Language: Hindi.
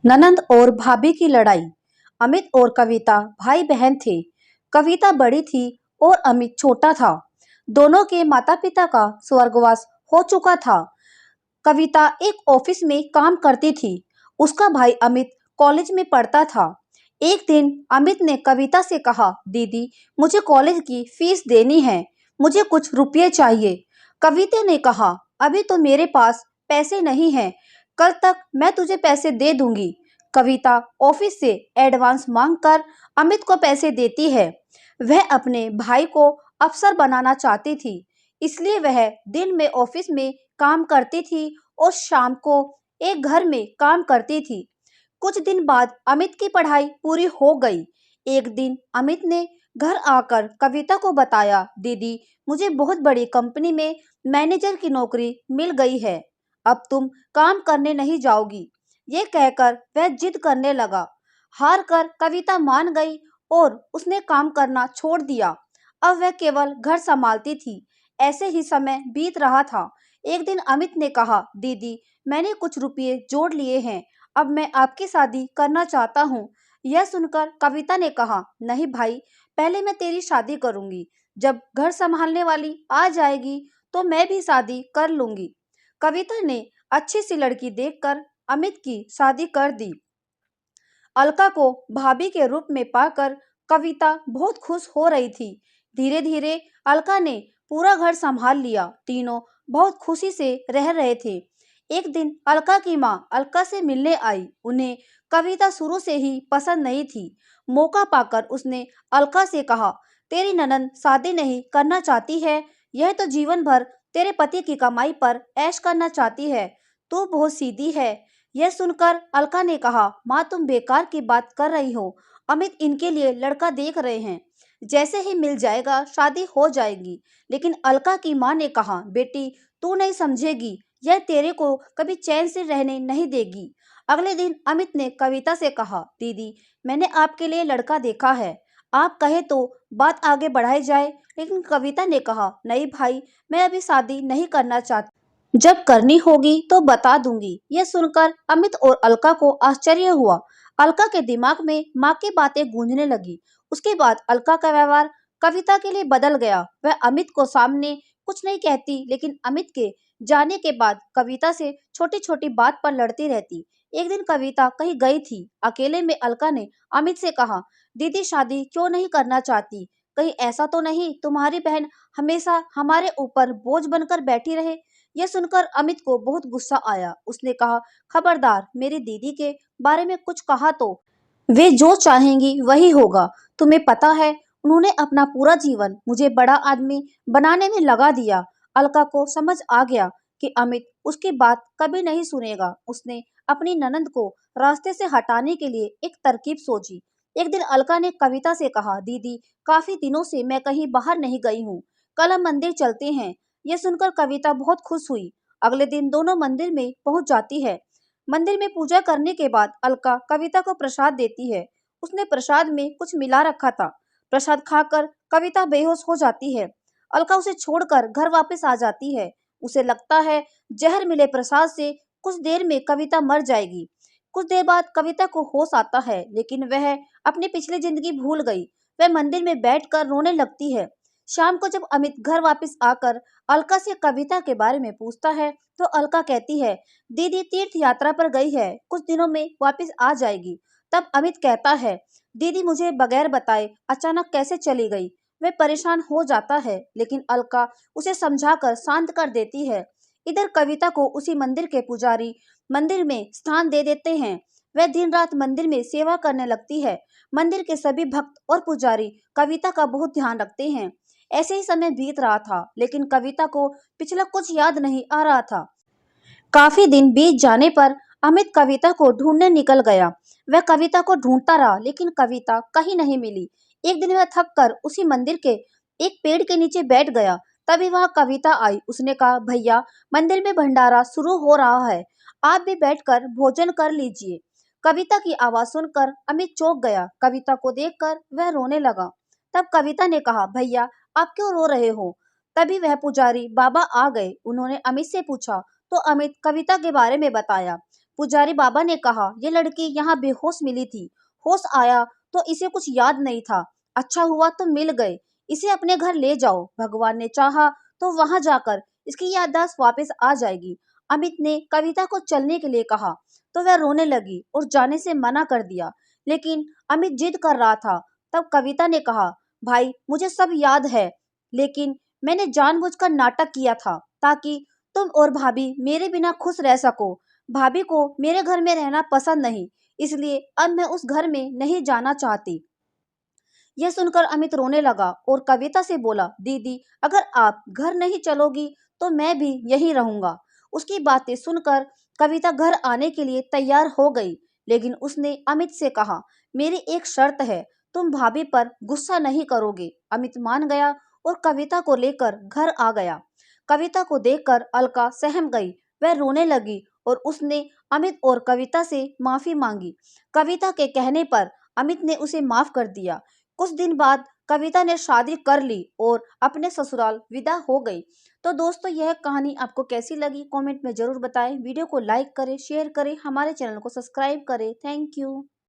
ननंद और भाभी की लड़ाई। अमित और कविता भाई बहन थे। कविता बड़ी थी और अमित छोटा था। दोनों के माता पिता का स्वर्गवास हो चुका था। कविता एक ऑफिस में काम करती थी। उसका भाई अमित कॉलेज में पढ़ता था। एक दिन अमित ने कविता से कहा, दीदी मुझे कॉलेज की फीस देनी है, मुझे कुछ रुपये चाहिए। कविता ने कहा, अभी तो मेरे पास पैसे नहीं हैं, कल तक मैं तुझे पैसे दे दूंगी। कविता ऑफिस से एडवांस मांगकर अमित को पैसे देती है। वह अपने भाई को अफसर बनाना चाहती थी, इसलिए वह दिन में ऑफिस में काम करती थी और शाम को एक घर में काम करती थी। कुछ दिन बाद अमित की पढ़ाई पूरी हो गई। एक दिन अमित ने घर आकर कविता को बताया, दीदी मुझे बहुत बड़ी कंपनी में मैनेजर की नौकरी मिल गई है, अब तुम काम करने नहीं जाओगी। ये कहकर वह जिद करने लगा। हार कर कविता मान गई और उसने काम करना छोड़ दिया। अब वह केवल घर संभालती थी। ऐसे ही समय बीत रहा था। एक दिन अमित ने कहा, दीदी मैंने कुछ रुपये जोड़ लिए हैं, अब मैं आपकी शादी करना चाहता हूँ। यह सुनकर कविता ने कहा, नहीं भाई, पहले मैं तेरी शादी करूंगी, जब घर संभालने वाली आ जाएगी तो मैं भी शादी कर लूंगी। कविता ने अच्छी सी लड़की देखकर अमित की शादी कर दी। अलका को भाभी के रूप में पाकर कविता बहुत खुश हो रही थी। धीरे धीरे अलका ने पूरा घर संभाल लिया। तीनों बहुत खुशी से रह रहे थे। एक दिन अलका की माँ अलका से मिलने आई। उन्हें कविता शुरू से ही पसंद नहीं थी। मौका पाकर उसने अलका से कहा, तेरी ननंद शादी नहीं करना चाहती है, यह तो जीवन भर तेरे पति की कमाई पर ऐश करना चाहती है, तू बहुत सीधी है। यह सुनकर अलका ने कहा, माँ तुम बेकार की बात कर रही हो, अमित इनके लिए लड़का देख रहे हैं, जैसे ही मिल जाएगा शादी हो जाएगी। लेकिन अलका की माँ ने कहा, बेटी तू नहीं समझेगी, यह तेरे को कभी चैन से रहने नहीं देगी। अगले दिन अमित ने कविता से कहा, दीदी मैंने आपके लिए लड़का देखा है, आप कहे तो बात आगे बढ़ाई जाए। लेकिन कविता ने कहा, नहीं भाई, मैं अभी शादी नहीं करना चाहती, जब करनी होगी तो बता दूंगी। यह सुनकर अमित और अलका को आश्चर्य हुआ। अलका के दिमाग में माँ की बातें गूंजने लगी। उसके बाद अलका का व्यवहार कविता के लिए बदल गया। वह अमित को सामने कुछ नहीं कहती, लेकिन अमित के जाने के बाद कविता से छोटी छोटी बात पर लड़ती रहती। एक दिन कविता कहीं गई थी। अकेले में अलका ने अमित से कहा, दीदी शादी क्यों नहीं करना चाहती, कहीं ऐसा तो नहीं तुम्हारी बहन हमेशा हमारे ऊपर बोझ बनकर बैठी रहे। यह सुनकर अमित को बहुत गुस्सा आया। उसने कहा, खबरदार मेरी दीदी के बारे में कुछ कहा तो वे जो चाहेंगी वही होगा। तुम्हें पता है, उन्होंने अपना पूरा जीवन मुझे बड़ा आदमी बनाने में लगा दिया। अलका को समझ आ गया कि अमित उसकी बात कभी नहीं सुनेगा। उसने अपनी ननंद को रास्ते से हटाने के लिए एक तरकीब सोची। एक दिन अलका ने कविता से कहा, दीदी काफी दिनों से मैं कहीं बाहर नहीं गई हूँ, कल हम मंदिर चलते हैं। यह सुनकर कविता बहुत खुश हुई। अगले दिन दोनों मंदिर में पहुंच जाती है। मंदिर में पूजा करने के बाद अलका कविता को प्रसाद देती है। उसने प्रसाद में कुछ मिला रखा था। प्रसाद खाकर कविता बेहोश हो जाती है। अलका उसे छोड़कर घर वापस आ जाती है। उसे लगता है जहर मिले प्रसाद से कुछ देर में कविता मर जाएगी। कुछ देर बाद कविता को होश आता है, लेकिन वह अपनी पिछली जिंदगी भूल गई। वह मंदिर में बैठकर रोने लगती है। शाम को जब अमित घर वापस आकर अलका से कविता के बारे में पूछता है, तो अलका कहती है, दीदी तीर्थ यात्रा पर गई है, कुछ दिनों में वापस आ जाएगी। तब अमित कहता है, दीदी मुझे बगैर बताए अचानक कैसे चली गई। वह परेशान हो जाता है, लेकिन अलका उसे समझाकर शांत कर देती है। इधर कविता को उसी मंदिर के पुजारी मंदिर में स्थान दे देते हैं। वह दिन रात मंदिर में सेवा करने लगती है। मंदिर के सभी भक्त और पुजारी कविता का बहुत ध्यान रखते हैं। ऐसे ही समय बीत रहा था, लेकिन कविता को पिछला कुछ याद नहीं आ रहा था। काफी दिन बीत जाने पर अमित कविता को ढूंढने निकल गया। वह कविता को ढूंढता रहा, लेकिन कविता कहीं नहीं मिली। एक दिन वह थक कर उसी मंदिर के एक पेड़ के नीचे बैठ गया। तभी वहां कविता आई। उसने कहा, भैया मंदिर में भंडारा शुरू हो रहा है, आप भी बैठकर भोजन कर लीजिए। कविता की आवाज सुनकर अमित चौंक गया। कविता को देखकर वह रोने लगा। तब कविता ने कहा, भैया आप क्यों रो रहे हो? तभी वह पुजारी बाबा आ गए। उन्होंने अमित से पूछा, तो अमित कविता के बारे में बताया। पुजारी बाबा ने कहा, ये लड़की यहाँ बेहोश मिली थी। होश आया तो इसे कुछ याद नहीं था। अच्छा हुआ तुम मिल गए। इसे अपने घर ले जाओ। भगवान ने चाहा तो वहां जाकर इसकी याददाश्त वापस आ जाएगी। अमित ने कविता को चलने के लिए कहा तो वह रोने लगी और जाने से मना कर दिया। लेकिन अमित जिद कर रहा था। तब कविता ने कहा, भाई मुझे सब याद है, लेकिन मैंने जानबूझकर नाटक किया था ताकि तुम और भाभी मेरे बिना खुश रह सको। भाभी को मेरे घर में रहना पसंद नहीं, इसलिए अब मैं उस घर में नहीं जाना चाहती। यह सुनकर अमित रोने लगा और कविता से बोला, दीदी अगर आप घर नहीं चलोगी तो मैं भी यहीं रहूंगा। उसकी बातें सुनकर कविता घर आने के लिए तैयार हो गई, लेकिन उसने अमित से कहा, मेरी एक शर्त है, तुम भाभी पर गुस्सा नहीं करोगे। अमित मान गया और कविता को लेकर घर आ गया। कविता को देखकर अलका सहम गई। वह रोने लगी और उसने अमित और कविता से माफी मांगी। कविता के कहने पर अमित ने उसे माफ कर दिया। कुछ दिन बाद कविता ने शादी कर ली और अपने ससुराल विदा हो गई। तो दोस्तों, यह कहानी आपको कैसी लगी कमेंट में जरूर बताएं। वीडियो को लाइक करें, शेयर करें, हमारे चैनल को सब्सक्राइब करें। Thank you.